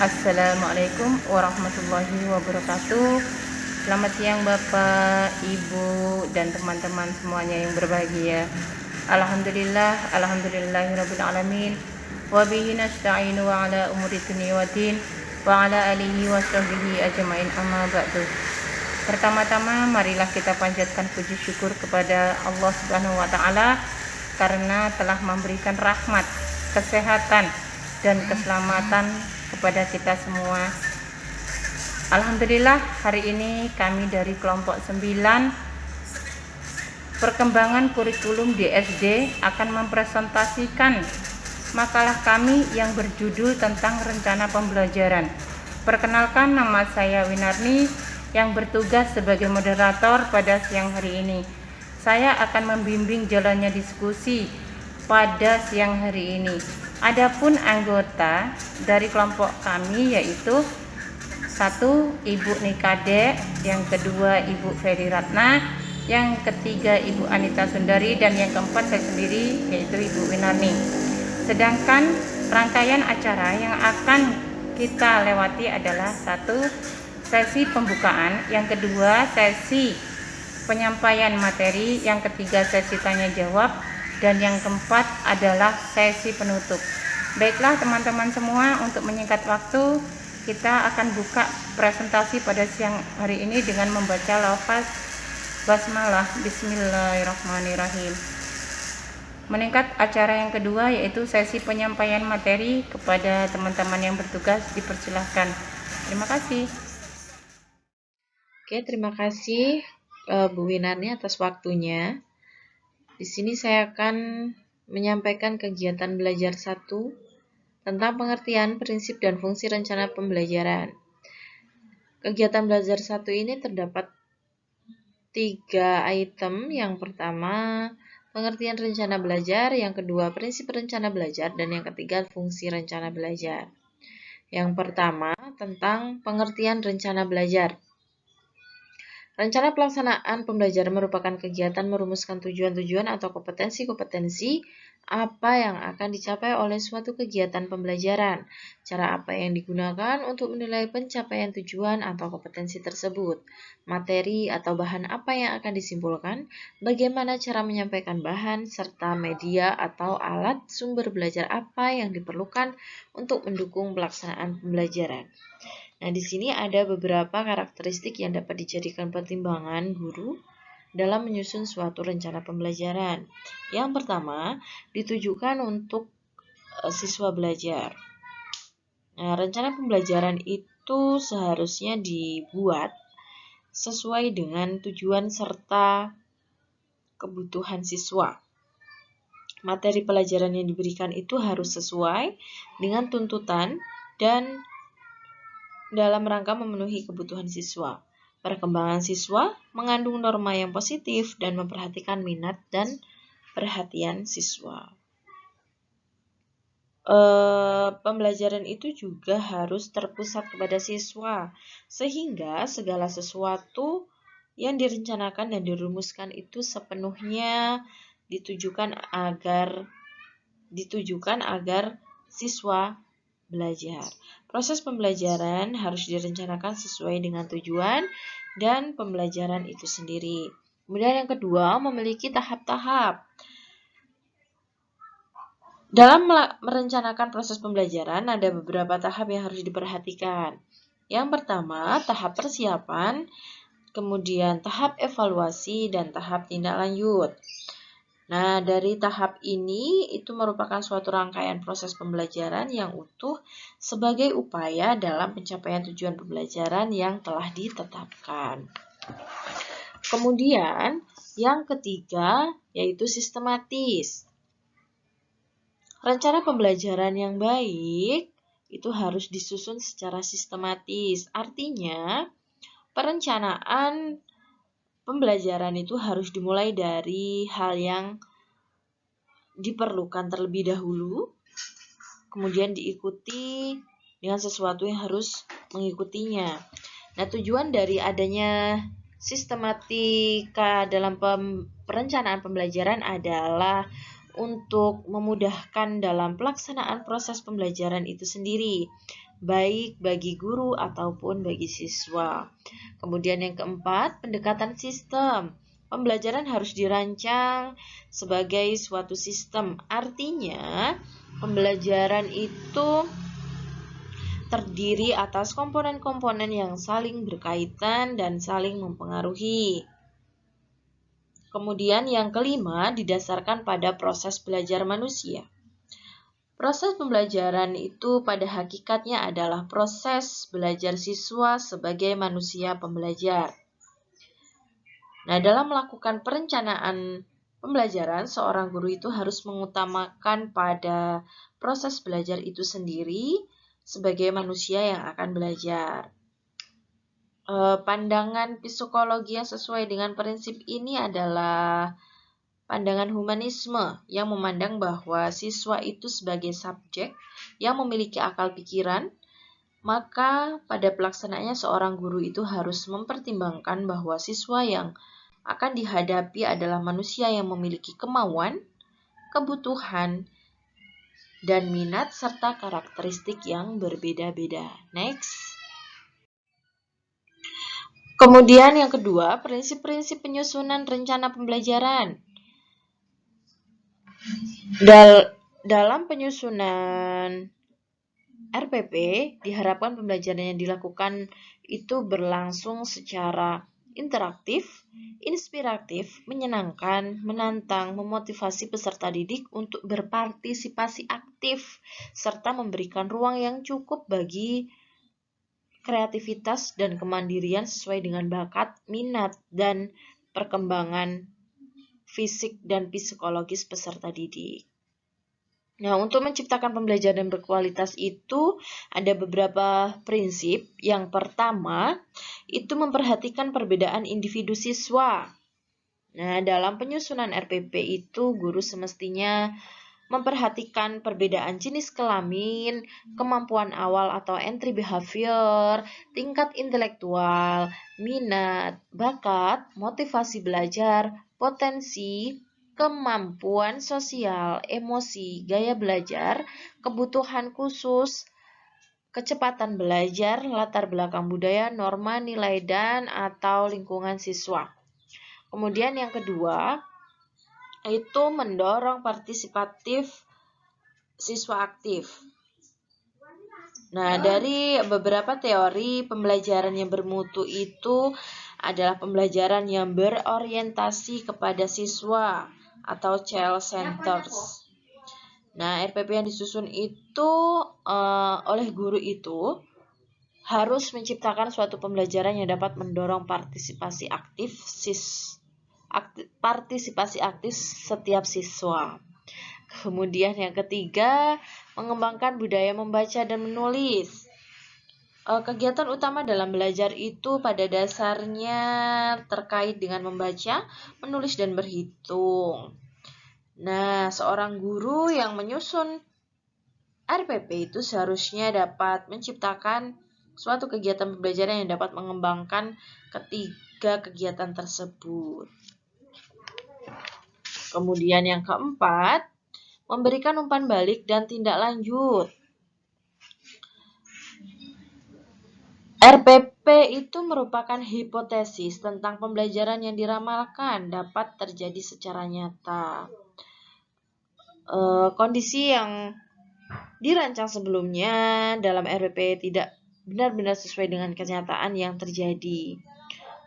Assalamualaikum warahmatullahi wabarakatuh. Selamat siang Bapak, Ibu, dan teman-teman semuanya yang berbahagia. Alhamdulillahirabbil alamin. Wa bihi nasta'inu wa ala umuri dunya waddin wa ala alihi wa sahbihi ajmain, amma ba'du. Pertama-tama marilah kita panjatkan puji syukur kepada Allah Subhanahu wa taala karena telah memberikan rahmat, kesehatan, dan keselamatan kepada kita semua. Alhamdulillah, hari ini kami dari kelompok 9 perkembangan kurikulum di SD akan mempresentasikan makalah kami yang berjudul tentang rencana pembelajaran. Perkenalkan, nama saya Winarni yang bertugas sebagai moderator pada siang hari ini. Saya akan membimbing jalannya diskusi pada siang hari ini. Adapun anggota dari kelompok kami yaitu 1 Ibu Nikade, yang kedua Ibu Ferry Ratna, yang ketiga Ibu Anita Sundari, dan yang keempat saya sendiri yaitu Ibu Winarni. Sedangkan rangkaian acara yang akan kita lewati adalah 1 sesi pembukaan, yang kedua sesi penyampaian materi, yang ketiga sesi tanya jawab, dan yang keempat adalah sesi penutup. Baiklah teman-teman semua, untuk menyingkat waktu kita akan buka presentasi pada siang hari ini dengan membaca lafaz basmalah. Bismillahirrahmanirrahim. Meningkat acara yang kedua yaitu sesi penyampaian materi. Kepada teman-teman yang bertugas dipersilahkan. Terima kasih. Oke, terima kasih Bu Winarni atas waktunya. Di sini saya akan menyampaikan kegiatan belajar 1 tentang pengertian, prinsip, dan fungsi rencana pembelajaran. Kegiatan belajar 1 ini terdapat 3 item. Yang pertama, pengertian rencana belajar, yang kedua, prinsip rencana belajar, dan yang ketiga, fungsi rencana belajar. Yang pertama, tentang pengertian rencana belajar. Rencana pelaksanaan pembelajaran merupakan kegiatan merumuskan tujuan-tujuan atau kompetensi-kompetensi apa yang akan dicapai oleh suatu kegiatan pembelajaran, cara apa yang digunakan untuk menilai pencapaian tujuan atau kompetensi tersebut, materi atau bahan apa yang akan disimpulkan, bagaimana cara menyampaikan bahan, serta media atau alat sumber belajar apa yang diperlukan untuk mendukung pelaksanaan pembelajaran. Nah, di sini ada beberapa karakteristik yang dapat dijadikan pertimbangan guru dalam menyusun suatu rencana pembelajaran. Yang pertama, ditujukan untuk siswa belajar. Nah, rencana pembelajaran itu seharusnya dibuat sesuai dengan tujuan serta kebutuhan siswa. Materi pelajaran yang diberikan itu harus sesuai dengan tuntutan dan dalam rangka memenuhi kebutuhan siswa. Perkembangan siswa mengandung norma yang positif dan memperhatikan minat dan perhatian siswa. Pembelajaran itu juga harus terpusat kepada siswa, sehingga segala sesuatu yang direncanakan dan dirumuskan itu sepenuhnya ditujukan agar siswa belajar. Proses pembelajaran harus direncanakan sesuai dengan tujuan dan pembelajaran itu sendiri. Kemudian yang kedua, memiliki tahap-tahap. Dalam merencanakan proses pembelajaran, ada beberapa tahap yang harus diperhatikan. Yang pertama, tahap persiapan, kemudian tahap evaluasi, dan tahap tindak lanjut. Nah, dari tahap ini itu merupakan suatu rangkaian proses pembelajaran yang utuh sebagai upaya dalam pencapaian tujuan pembelajaran yang telah ditetapkan. Kemudian, yang ketiga yaitu sistematis. Rencana pembelajaran yang baik itu harus disusun secara sistematis. Artinya, perencanaan pembelajaran itu harus dimulai dari hal yang diperlukan terlebih dahulu, kemudian diikuti dengan sesuatu yang harus mengikutinya. Nah, tujuan dari adanya sistematika dalam perencanaan pembelajaran adalah untuk memudahkan dalam pelaksanaan proses pembelajaran itu sendiri, baik bagi guru ataupun bagi siswa. Kemudian yang keempat, pendekatan sistem. Pembelajaran harus dirancang sebagai suatu sistem. Artinya, pembelajaran itu terdiri atas komponen-komponen yang saling berkaitan dan saling mempengaruhi. Kemudian yang kelima, didasarkan pada proses belajar manusia. Proses pembelajaran itu pada hakikatnya adalah proses belajar siswa sebagai manusia pembelajar. Nah, dalam melakukan perencanaan pembelajaran, seorang guru itu harus mengutamakan pada proses belajar itu sendiri sebagai manusia yang akan belajar. Pandangan psikologi yang sesuai dengan prinsip ini adalah pandangan humanisme yang memandang bahwa siswa itu sebagai subjek yang memiliki akal pikiran, maka pada pelaksanaannya seorang guru itu harus mempertimbangkan bahwa siswa yang akan dihadapi adalah manusia yang memiliki kemauan, kebutuhan, dan minat serta karakteristik yang berbeda-beda. Next. Kemudian yang kedua, prinsip-prinsip penyusunan rencana pembelajaran. Dalam penyusunan RPP, diharapkan pembelajaran yang dilakukan itu berlangsung secara interaktif, inspiratif, menyenangkan, menantang, memotivasi peserta didik untuk berpartisipasi aktif, serta memberikan ruang yang cukup bagi kreativitas dan kemandirian sesuai dengan bakat, minat, dan perkembangan fisik dan psikologis peserta didik. Nah, untuk menciptakan pembelajaran yang berkualitas itu ada beberapa prinsip. Yang pertama, itu memperhatikan perbedaan individu siswa. Nah, dalam penyusunan RPP itu guru semestinya memperhatikan perbedaan jenis kelamin, kemampuan awal atau entry behavior, tingkat intelektual, minat, bakat, motivasi belajar, potensi, kemampuan sosial, emosi, gaya belajar, kebutuhan khusus, kecepatan belajar, latar belakang budaya, norma, nilai, dan atau lingkungan siswa. Kemudian yang kedua, itu mendorong partisipatif siswa aktif. Nah, dari beberapa teori pembelajaran yang bermutu itu adalah pembelajaran yang berorientasi kepada siswa atau child centers. Nah, RPP yang disusun itu oleh guru itu harus menciptakan suatu pembelajaran yang dapat mendorong partisipasi aktif setiap siswa. Kemudian yang ketiga, mengembangkan budaya membaca dan menulis. Kegiatan utama dalam belajar itu pada dasarnya terkait dengan membaca, menulis, dan berhitung. Nah, seorang guru yang menyusun RPP itu seharusnya dapat menciptakan suatu kegiatan pembelajaran yang dapat mengembangkan ketiga kegiatan tersebut. Kemudian yang keempat, memberikan umpan balik dan tindak lanjut. RPP itu merupakan hipotesis tentang pembelajaran yang diramalkan dapat terjadi secara nyata. Kondisi yang dirancang sebelumnya dalam RPP tidak benar-benar sesuai dengan kenyataan yang terjadi.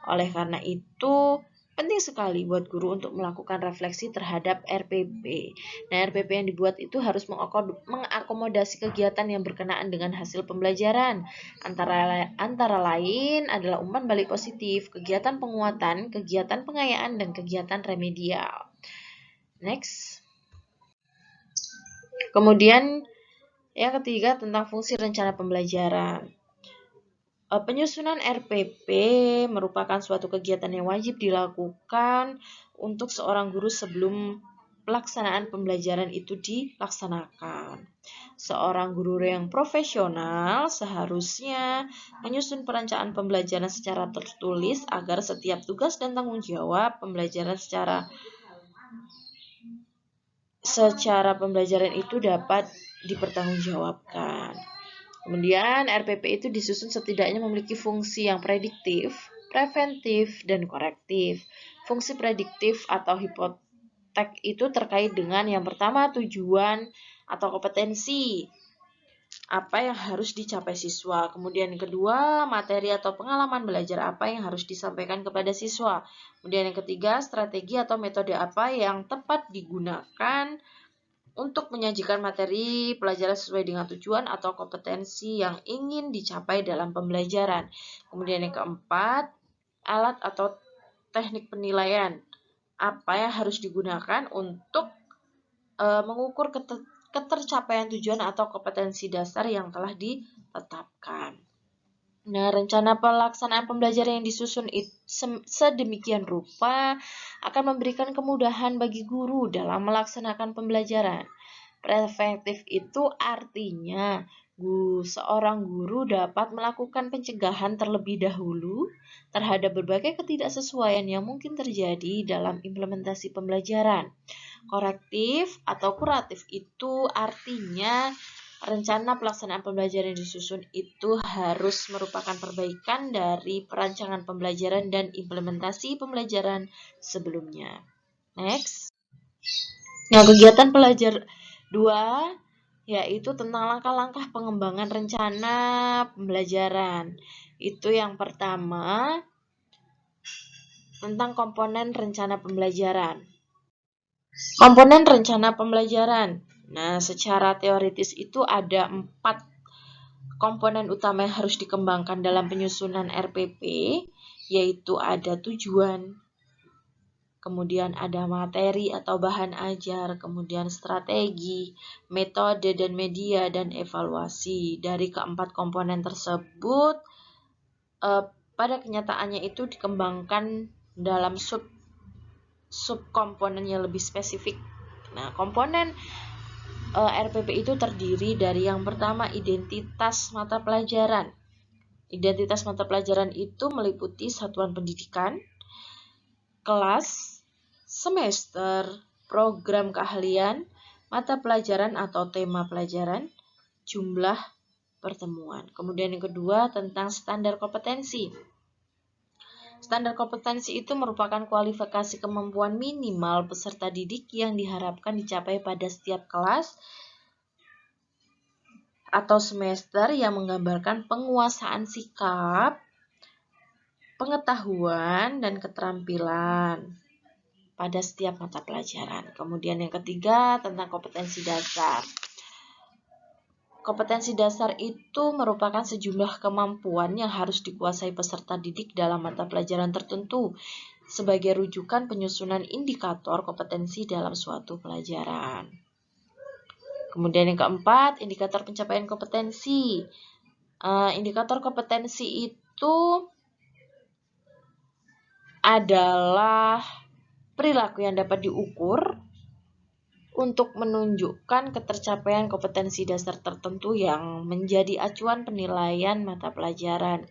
Oleh karena itu, penting sekali buat guru untuk melakukan refleksi terhadap RPP. Nah, RPP yang dibuat itu harus mengakomodasi kegiatan yang berkenaan dengan hasil pembelajaran. Antara lain adalah umpan balik positif, kegiatan penguatan, kegiatan pengayaan, dan kegiatan remedial. Next. Kemudian yang ketiga tentang fungsi rencana pembelajaran. Penyusunan RPP merupakan suatu kegiatan yang wajib dilakukan untuk seorang guru sebelum pelaksanaan pembelajaran itu dilaksanakan. Seorang guru yang profesional seharusnya menyusun perencanaan pembelajaran secara tertulis agar setiap tugas dan tanggung jawab pembelajaran secara secara pembelajaran itu dapat dipertanggungjawabkan. Kemudian RPP itu disusun setidaknya memiliki fungsi yang prediktif, preventif, dan korektif. Fungsi prediktif atau hipotek itu terkait dengan yang pertama tujuan atau kompetensi apa yang harus dicapai siswa. Kemudian yang kedua, materi atau pengalaman belajar apa yang harus disampaikan kepada siswa. Kemudian yang ketiga, strategi atau metode apa yang tepat digunakan untuk menyajikan materi pelajaran sesuai dengan tujuan atau kompetensi yang ingin dicapai dalam pembelajaran. Kemudian yang keempat, alat atau teknik penilaian apa yang harus digunakan untuk mengukur ketercapaian tujuan atau kompetensi dasar yang telah ditetapkan. Nah, rencana pelaksanaan pembelajaran yang disusun sedemikian rupa akan memberikan kemudahan bagi guru dalam melaksanakan pembelajaran. Preventif itu artinya seorang guru dapat melakukan pencegahan terlebih dahulu terhadap berbagai ketidaksesuaian yang mungkin terjadi dalam implementasi pembelajaran. Korektif atau kuratif itu artinya rencana pelaksanaan pembelajaran yang disusun itu harus merupakan perbaikan dari perancangan pembelajaran dan implementasi pembelajaran sebelumnya. Next. Nah, kegiatan pelajar 2 yaitu tentang langkah-langkah pengembangan rencana pembelajaran. Itu yang pertama tentang komponen rencana pembelajaran. Komponen rencana pembelajaran. Nah, secara teoritis itu ada 4 komponen utama yang harus dikembangkan dalam penyusunan RPP, yaitu ada tujuan, kemudian ada materi atau bahan ajar, kemudian strategi, metode dan media, dan evaluasi. Dari keempat komponen tersebut, pada kenyataannya itu dikembangkan dalam subkomponen yang lebih spesifik. Nah, komponen RPP itu terdiri dari yang pertama identitas mata pelajaran. Identitas mata pelajaran itu meliputi satuan pendidikan, kelas, semester, program keahlian, mata pelajaran atau tema pelajaran, jumlah pertemuan. Kemudian yang kedua tentang standar kompetensi. Standar kompetensi itu merupakan kualifikasi kemampuan minimal peserta didik yang diharapkan dicapai pada setiap kelas atau semester yang menggambarkan penguasaan sikap, pengetahuan, dan keterampilan pada setiap mata pelajaran. Kemudian yang ketiga tentang kompetensi dasar. Kompetensi dasar itu merupakan sejumlah kemampuan yang harus dikuasai peserta didik dalam mata pelajaran tertentu sebagai rujukan penyusunan indikator kompetensi dalam suatu pelajaran. Kemudian yang keempat, indikator pencapaian kompetensi. Indikator kompetensi itu adalah perilaku yang dapat diukur untuk menunjukkan ketercapaian kompetensi dasar tertentu yang menjadi acuan penilaian mata pelajaran.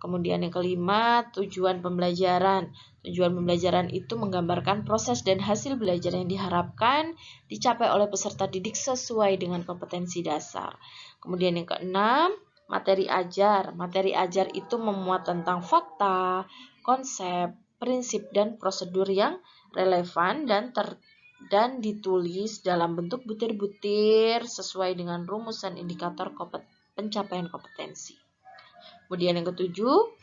Kemudian yang kelima, tujuan pembelajaran. Tujuan pembelajaran itu menggambarkan proses dan hasil belajar yang diharapkan dicapai oleh peserta didik sesuai dengan kompetensi dasar. Kemudian yang keenam, materi ajar. Materi ajar itu memuat tentang fakta, konsep, prinsip, dan prosedur yang relevan dan ditulis dalam bentuk butir-butir sesuai dengan rumusan indikator pencapaian kompetensi. Kemudian yang ketujuh,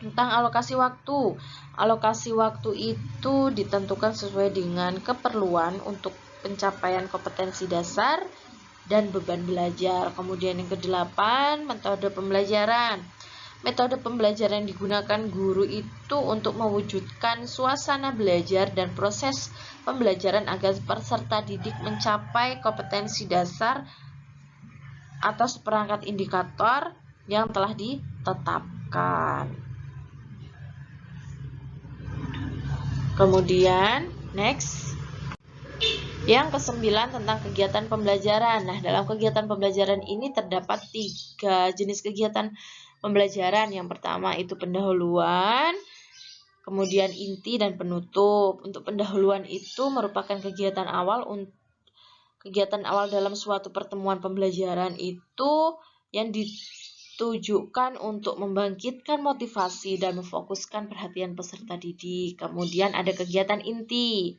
tentang alokasi waktu. Alokasi waktu itu ditentukan sesuai dengan keperluan untuk pencapaian kompetensi dasar dan beban belajar. Kemudian yang kedelapan, metode pembelajaran. Metode pembelajaran yang digunakan guru itu untuk mewujudkan suasana belajar dan proses pembelajaran agar peserta didik mencapai kompetensi dasar atas perangkat indikator yang telah ditetapkan. Kemudian, next. Yang kesembilan tentang kegiatan pembelajaran. Nah, dalam kegiatan pembelajaran ini terdapat 3 jenis kegiatan pembelajaran. Yang pertama itu pendahuluan, kemudian inti dan penutup. Untuk pendahuluan itu merupakan kegiatan awal Kegiatan awal dalam suatu pertemuan pembelajaran itu yang ditujukan untuk membangkitkan motivasi dan memfokuskan perhatian peserta didik. Kemudian ada kegiatan inti.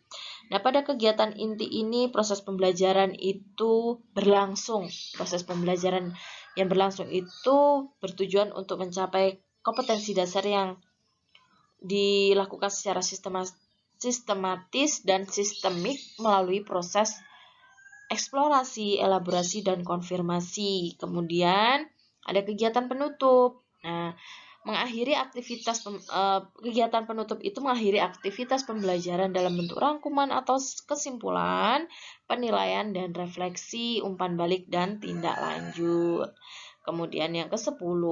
Nah, pada kegiatan inti ini proses pembelajaran itu berlangsung. Proses pembelajaran yang berlangsung itu bertujuan untuk mencapai kompetensi dasar yang dilakukan secara sistematis dan sistemik melalui proses eksplorasi, elaborasi, dan konfirmasi. Kemudian ada kegiatan penutup. Nah, kegiatan penutup itu mengakhiri aktivitas pembelajaran dalam bentuk rangkuman atau kesimpulan, penilaian dan refleksi, umpan balik dan tindak lanjut. Kemudian yang ke-10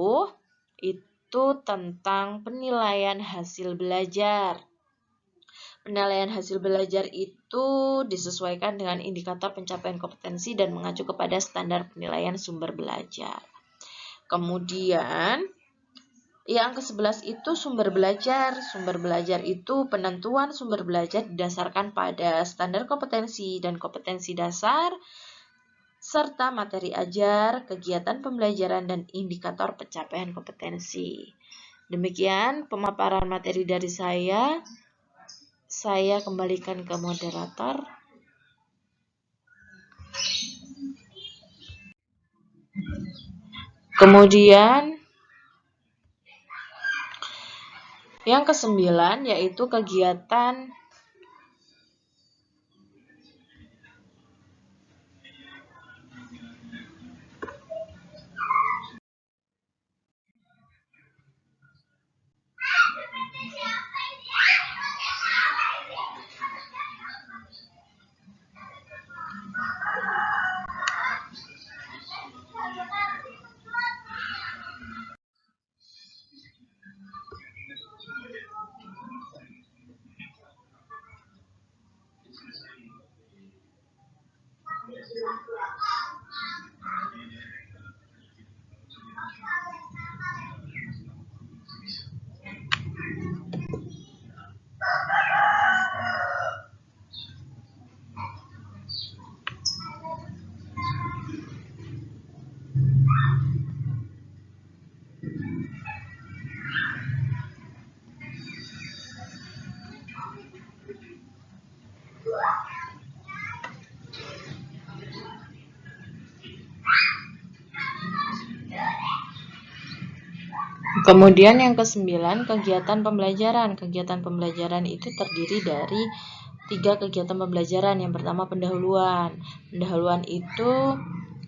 itu tentang penilaian hasil belajar. Penilaian hasil belajar itu disesuaikan dengan indikator pencapaian kompetensi dan mengacu kepada standar penilaian sumber belajar. Kemudian yang ke-11 itu sumber belajar. Sumber belajar itu penentuan sumber belajar didasarkan pada standar kompetensi dan kompetensi dasar, serta materi ajar, kegiatan pembelajaran, dan indikator pencapaian kompetensi. Demikian pemaparan materi dari saya. Saya kembalikan ke moderator. Kemudian yang ke-9 yaitu kegiatan Kemudian yang ke-9, kegiatan pembelajaran. Kegiatan pembelajaran itu terdiri dari 3 kegiatan pembelajaran. Yang pertama pendahuluan. Pendahuluan itu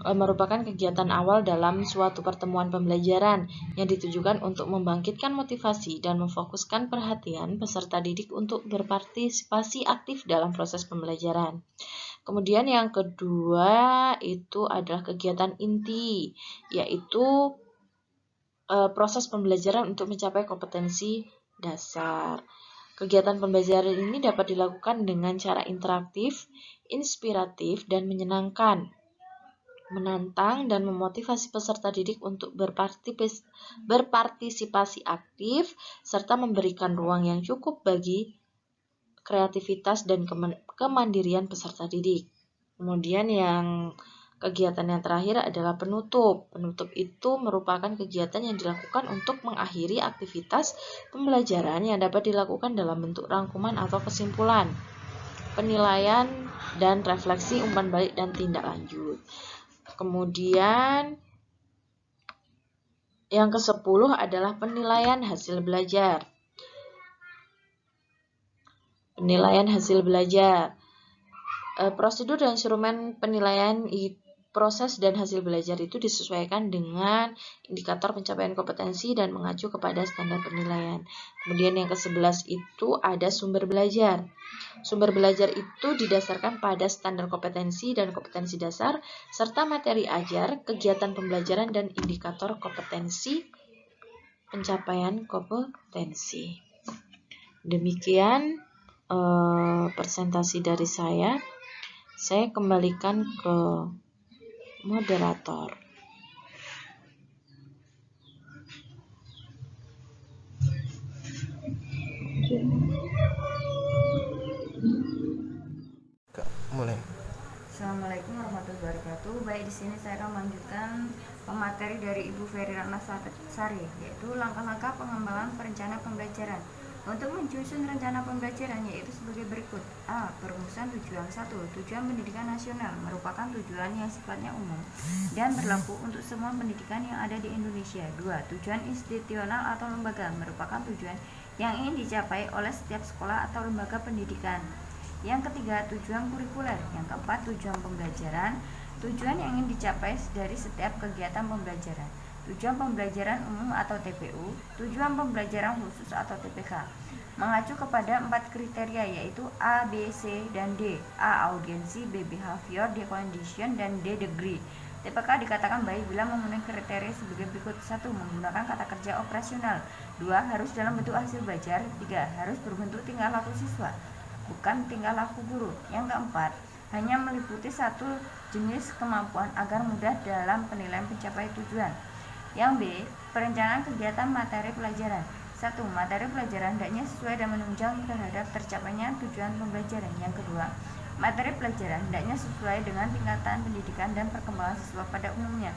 merupakan kegiatan awal dalam suatu pertemuan pembelajaran yang ditujukan untuk membangkitkan motivasi dan memfokuskan perhatian peserta didik untuk berpartisipasi aktif dalam proses pembelajaran. Kemudian yang kedua itu adalah kegiatan inti, yaitu proses pembelajaran untuk mencapai kompetensi dasar. Kegiatan pembelajaran ini dapat dilakukan dengan cara interaktif, inspiratif, dan menyenangkan, menantang dan memotivasi peserta didik untuk berpartisipasi aktif, serta memberikan ruang yang cukup bagi kreativitas dan kemandirian peserta didik. Kemudian kegiatan yang terakhir adalah penutup. Penutup itu merupakan kegiatan yang dilakukan untuk mengakhiri aktivitas pembelajaran yang dapat dilakukan dalam bentuk rangkuman atau kesimpulan, penilaian dan refleksi, umpan balik, dan tindak lanjut. Kemudian yang ke-10 adalah penilaian hasil belajar. Penilaian hasil belajar. Prosedur dan instrumen penilaian proses dan hasil belajar itu disesuaikan dengan indikator pencapaian kompetensi dan mengacu kepada standar penilaian. Kemudian yang ke-11 itu ada sumber belajar. Sumber belajar itu didasarkan pada standar kompetensi dan kompetensi dasar, serta materi ajar, kegiatan pembelajaran, dan indikator kompetensi pencapaian kompetensi. Demikian presentasi dari saya. Saya kembalikan ke moderator. Mulai. Assalamualaikum sini saya akan melanjutkan pemateri dari Ibu Ferry Ratna Sari, yaitu langkah-langkah pengembangan perencanaan pembelajaran. Untuk menyusun rencana pembelajaran yaitu sebagai berikut. A. Perumusan tujuan. 1. Tujuan pendidikan nasional merupakan tujuan yang sifatnya umum dan berlaku untuk semua pendidikan yang ada di Indonesia. 2. Tujuan institusional atau lembaga merupakan tujuan yang ingin dicapai oleh setiap sekolah atau lembaga pendidikan. Yang ketiga, tujuan kurikuler. Yang keempat, tujuan pembelajaran. Tujuan yang ingin dicapai dari setiap kegiatan pembelajaran. Tujuan pembelajaran umum atau TPU, tujuan pembelajaran khusus atau TPK. Mengacu kepada 4 kriteria yaitu A, B, C, dan D. A. Audiensi, B. Behavior, D. Condition, dan D. Degree. TPK dikatakan baik bila memenuhi kriteria sebagai berikut. 1. Menggunakan kata kerja operasional. 2. Harus dalam bentuk hasil belajar. 3. Harus berbentuk tingkah laku siswa, bukan tingkah laku guru. Yang keempat, hanya meliputi satu jenis kemampuan agar mudah dalam penilaian pencapaian tujuan. Yang B. Perencanaan kegiatan materi pelajaran. 1. Materi pelajaran hendaknya sesuai dan menunjang terhadap tercapainya tujuan pembelajaran. Yang kedua, materi pelajaran hendaknya sesuai dengan tingkatan pendidikan dan perkembangan siswa pada umumnya.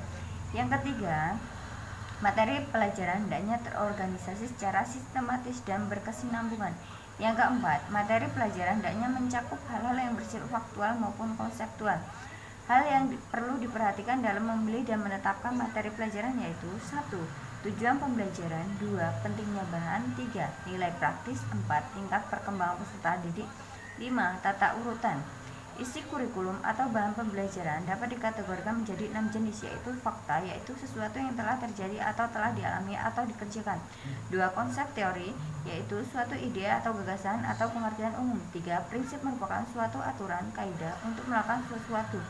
Yang ketiga, materi pelajaran hendaknya terorganisasi secara sistematis dan berkesinambungan. Yang keempat, materi pelajaran hendaknya mencakup hal-hal yang bersifat faktual maupun konseptual. Hal yang perlu diperhatikan dalam memilih dan menetapkan materi pelajaran yaitu 1. Tujuan pembelajaran. 2. Pentingnya bahan. 3. Nilai praktis. 4. Tingkat perkembangan peserta didik. 5. Tata urutan. Isi kurikulum atau bahan pembelajaran dapat dikategorikan menjadi 6 jenis, yaitu fakta, yaitu sesuatu yang telah terjadi atau telah dialami atau dikerjakan. 2. Konsep teori, yaitu suatu ide atau gagasan atau pengertian umum. 3. Prinsip merupakan suatu aturan, kaidah untuk melakukan sesuatu.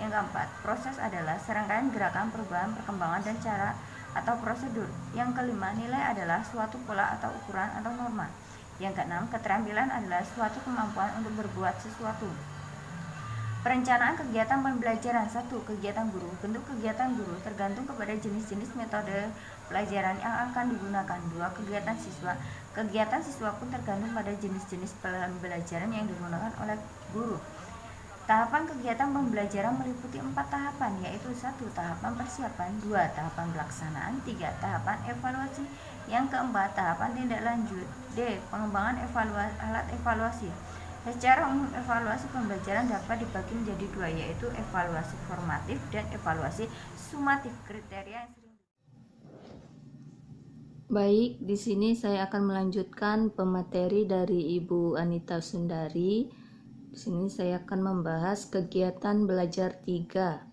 Yang keempat, proses adalah serangkaian gerakan, perubahan, perkembangan, dan cara atau prosedur. Yang kelima, nilai adalah suatu pola atau ukuran atau norma. Yang keenam, keterampilan adalah suatu kemampuan untuk berbuat sesuatu. Perencanaan kegiatan pembelajaran. 1. Kegiatan guru. Bentuk kegiatan guru tergantung kepada jenis-jenis metode pelajaran yang akan digunakan. 2. Kegiatan siswa. Kegiatan siswa pun tergantung pada jenis-jenis pembelajaran yang digunakan oleh guru. Tahapan kegiatan pembelajaran meliputi 4 tahapan, yaitu 1. Tahapan persiapan. 2. Tahapan pelaksanaan. 3. Tahapan evaluasi. Yang keempat, tahapan tindak lanjut. D. Pengembangan alat evaluasi. Secara umum, evaluasi pembelajaran dapat dibagi menjadi 2, yaitu evaluasi formatif dan evaluasi sumatif. Kriteria yang sering. Baik, di sini saya akan melanjutkan pemateri dari Ibu Anita Sundari. Di sini saya akan membahas kegiatan belajar 3.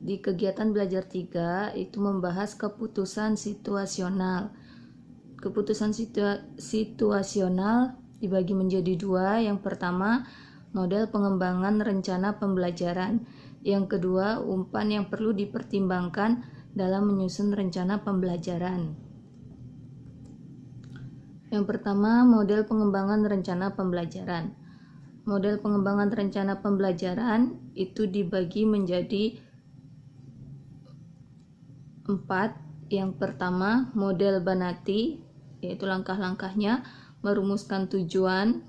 Di kegiatan belajar 3 itu membahas keputusan situasional. Keputusan situasional dibagi menjadi 2. Yang pertama, model pengembangan rencana pembelajaran. Yang kedua, umpan yang perlu dipertimbangkan dalam menyusun rencana pembelajaran. Yang pertama, model pengembangan rencana pembelajaran. Model pengembangan rencana pembelajaran itu dibagi menjadi 4. Yang pertama, model Banati, yaitu langkah-langkahnya merumuskan tujuan.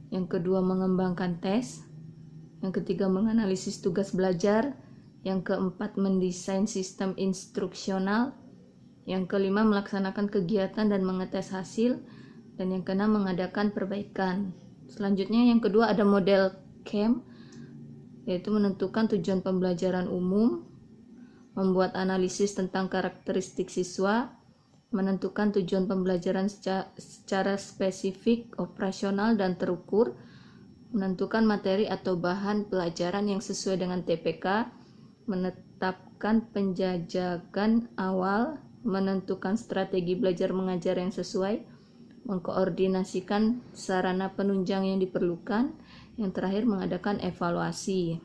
Yang kedua, mengembangkan tes. Yang ketiga, menganalisis tugas belajar. Yang keempat, mendesain sistem instruksional. Yang kelima, melaksanakan kegiatan dan mengetes hasil. Dan yang keenam, mengadakan perbaikan. Selanjutnya yang kedua ada model CAM, yaitu menentukan tujuan pembelajaran umum, membuat analisis tentang karakteristik siswa, menentukan tujuan pembelajaran secara spesifik, operasional, dan terukur, menentukan materi atau bahan pelajaran yang sesuai dengan TPK, menetapkan penjajakan awal, menentukan strategi belajar mengajar yang sesuai, mengkoordinasikan sarana penunjang yang diperlukan, yang terakhir mengadakan evaluasi.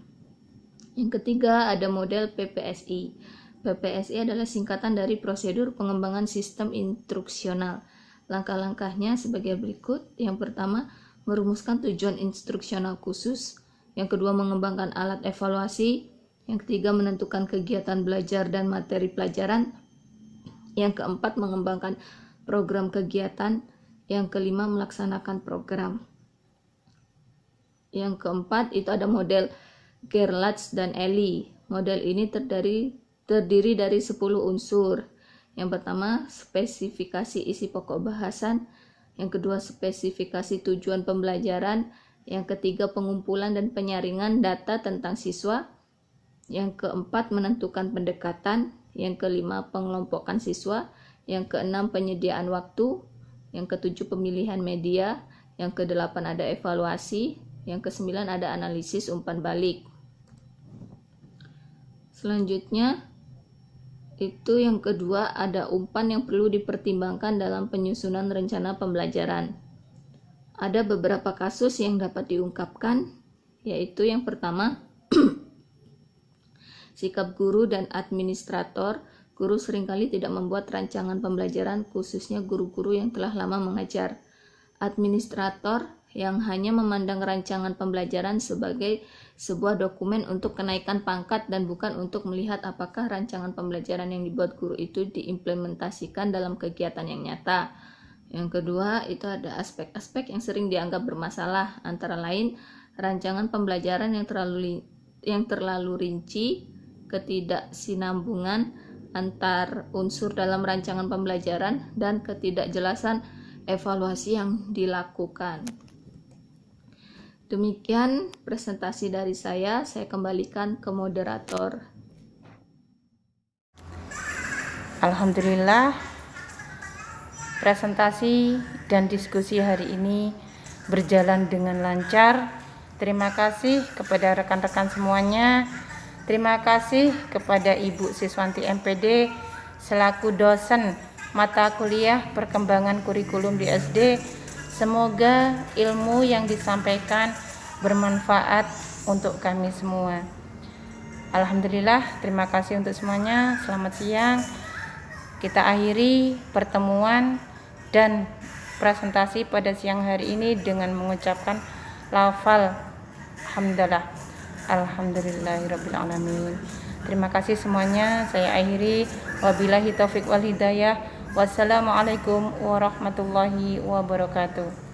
Yang ketiga ada model PPSI. PPSI adalah singkatan dari prosedur pengembangan sistem instruksional. Langkah-langkahnya sebagai berikut. Yang pertama, merumuskan tujuan instruksional khusus. Yang kedua, mengembangkan alat evaluasi. Yang ketiga, menentukan kegiatan belajar dan materi pelajaran. Yang keempat, mengembangkan program kegiatan. Yang kelima, melaksanakan program. Yang keempat, itu ada model Gerlach dan Ellie. Model ini terdiri dari 10 unsur. Yang pertama, spesifikasi isi pokok bahasan. Yang kedua, spesifikasi tujuan pembelajaran. Yang ketiga, pengumpulan dan penyaringan data tentang siswa. Yang keempat, menentukan pendekatan. Yang kelima, pengelompokan siswa. Yang keenam, penyediaan waktu. Yang ketujuh, pemilihan media. Yang kedelapan, ada evaluasi. Yang kesembilan, ada analisis umpan balik. Selanjutnya, itu yang kedua, ada umpan yang perlu dipertimbangkan dalam penyusunan rencana pembelajaran. Ada beberapa kasus yang dapat diungkapkan, yaitu yang pertama, sikap guru dan administrator. Guru seringkali tidak membuat rancangan pembelajaran, khususnya guru-guru yang telah lama mengajar. Administrator yang hanya memandang rancangan pembelajaran sebagai sebuah dokumen untuk kenaikan pangkat dan bukan untuk melihat apakah rancangan pembelajaran yang dibuat guru itu diimplementasikan dalam kegiatan yang nyata. Yang kedua, itu ada aspek-aspek yang sering dianggap bermasalah, antara lain rancangan pembelajaran yang terlalu rinci, ketidaksinambungan antar unsur dalam rancangan pembelajaran, dan ketidakjelasan evaluasi yang dilakukan. Demikian presentasi dari saya kembalikan ke moderator. Alhamdulillah, presentasi dan diskusi hari ini berjalan dengan lancar. Terima kasih kepada rekan-rekan semuanya. Terima kasih kepada Ibu Siswanti MPD selaku dosen mata kuliah perkembangan kurikulum di SD. Semoga ilmu yang disampaikan bermanfaat untuk kami semua. Alhamdulillah, terima kasih untuk semuanya. Selamat siang. Kita akhiri pertemuan dan presentasi pada siang hari ini dengan mengucapkan lafal hamdalah. Alhamdulillahirabbil alamin. Terima kasih semuanya. Saya akhiri. Wabillahi taufik wal hidayah. Wassalamualaikum warahmatullahi wabarakatuh.